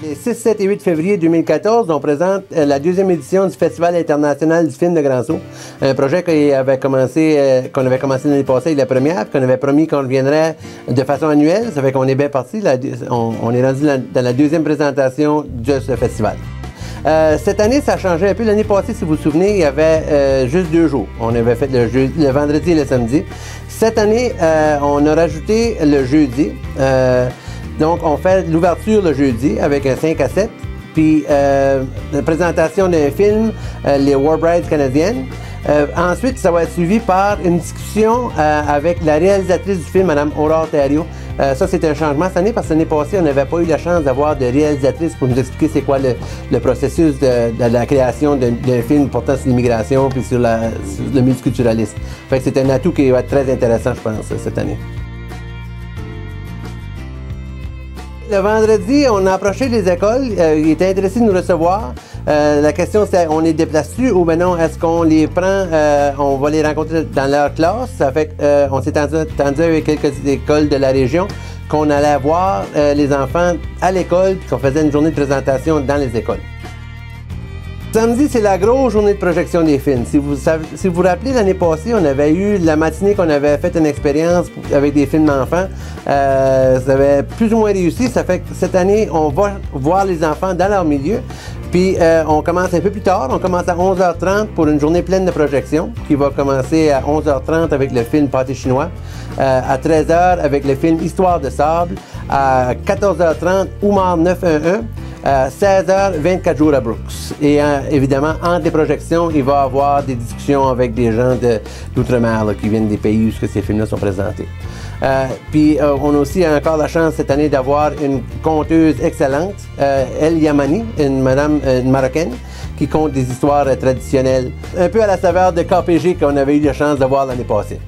Les 6, 7 et 8 février 2014, on présente la deuxième édition du Festival international du film de Grand Sault. Un projet qu'on avait commencé l'année passée, la première, puis qu'on avait promis qu'on reviendrait de façon annuelle. Ça fait qu'on est bien parti. On est rendu dans la deuxième présentation de ce festival. Cette année, ça a changé un peu. L'année passée, si vous vous souvenez, il y avait juste 2 jours. On avait fait le vendredi et le samedi. Cette année, on a rajouté le jeudi. Donc, on fait l'ouverture le jeudi avec un 5 à 7, puis la présentation d'un film, les War Brides canadiennes. Ensuite, ça va être suivi par une discussion avec la réalisatrice du film, Mme Aurore Thériault. Ça, c'est un changement cette année parce que l'année passée, on n'avait pas eu la chance d'avoir de réalisatrice pour nous expliquer c'est quoi le processus de la création d'un film portant sur l'immigration puis sur le multiculturalisme. Fait que c'est un atout qui va être très intéressant, je pense, cette année. Le vendredi, on a approché les écoles. Ils étaient intéressés de nous recevoir. La question, c'est on les déplace-tu ou bien non, est-ce qu'on les prend, on va les rencontrer dans leur classe? Ça fait qu'on s'est entendu avec quelques écoles de la région qu'on allait voir les enfants à l'école puis qu'on faisait une journée de présentation dans les écoles. Samedi, c'est la grosse journée de projection des films. Si vous vous rappelez, l'année passée, on avait eu la matinée qu'on avait fait une expérience avec des films d'enfants. Ça avait plus ou moins réussi. Ça fait que cette année, on va voir les enfants dans leur milieu. Puis on commence un peu plus tard. On commence à 11h30 pour une journée pleine de projection qui va commencer à 11h30 avec le film Pâté chinois, à 13h avec le film Histoire de sable, à 14h30 Oumar 911. 16h, 24 jours à Brooks. Et évidemment, entre les projections, il va y avoir des discussions avec des gens d'outre-mer qui viennent des pays où ces films-là sont présentés. Puis on a aussi encore la chance cette année d'avoir une conteuse excellente, El Yamani, une Marocaine, qui conte des histoires traditionnelles, un peu à la saveur de KPG qu'on avait eu la chance de voir l'année passée.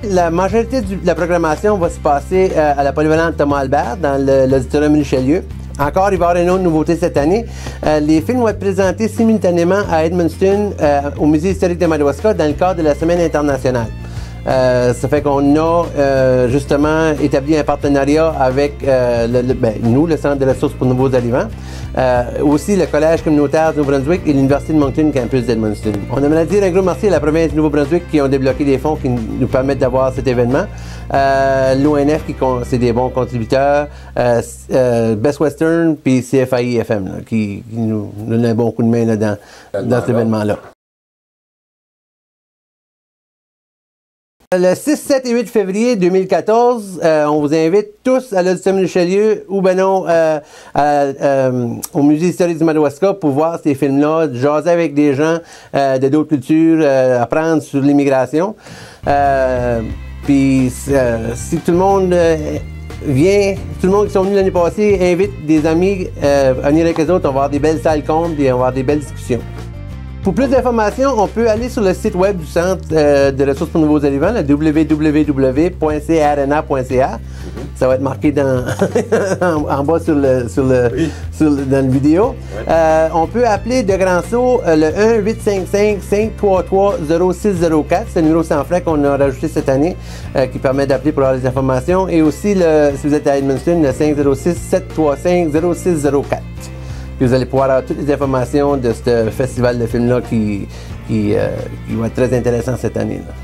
La majorité de la programmation va se passer à la polyvalente Thomas Albert, dans l'auditorium Richelieu. Encore, il va y avoir une autre nouveauté cette année. Les films vont être présentés simultanément à Edmundston, au Musée historique de Madawaska, dans le cadre de la Semaine internationale. Ça fait qu'on a justement établi un partenariat avec nous, le Centre de ressources pour nouveaux aliments, aussi le Collège communautaire du Nouveau-Brunswick et l'Université de Moncton, campus d'Edmundston. On aimerait dire un gros merci à la province du Nouveau-Brunswick qui ont débloqué des fonds qui nous permettent d'avoir cet événement. L'ONF, c'est des bons contributeurs, Best Western, puis CFAI-FM, qui nous donnent un bon coup de main là, dans cet événement-là. Le 6, 7 et 8 février 2014, on vous invite tous à l'Auditorium Richelieu ou ben non au Musée historique du Madawaska pour voir ces films-là, jaser avec des gens de d'autres cultures, apprendre sur l'immigration. Puis si tout le monde vient, tout le monde qui sont venus l'année passée invite des amis à venir avec eux autres, on va avoir des belles salles comptes et on va avoir des belles discussions. Pour plus d'informations, on peut aller sur le site web du Centre de ressources pour nouveaux aliments, le www.crna.ca. Ça va être marqué en bas dans la vidéo. Oui. On peut appeler de Grand Sault le 1-855-533-0604. C'est le numéro sans frais qu'on a rajouté cette année qui permet d'appeler pour avoir les informations. Et aussi, si vous êtes à Edmundston, le 506-735-0604. Puis vous allez pouvoir avoir toutes les informations de ce festival de films-là qui va être très intéressant cette année-là.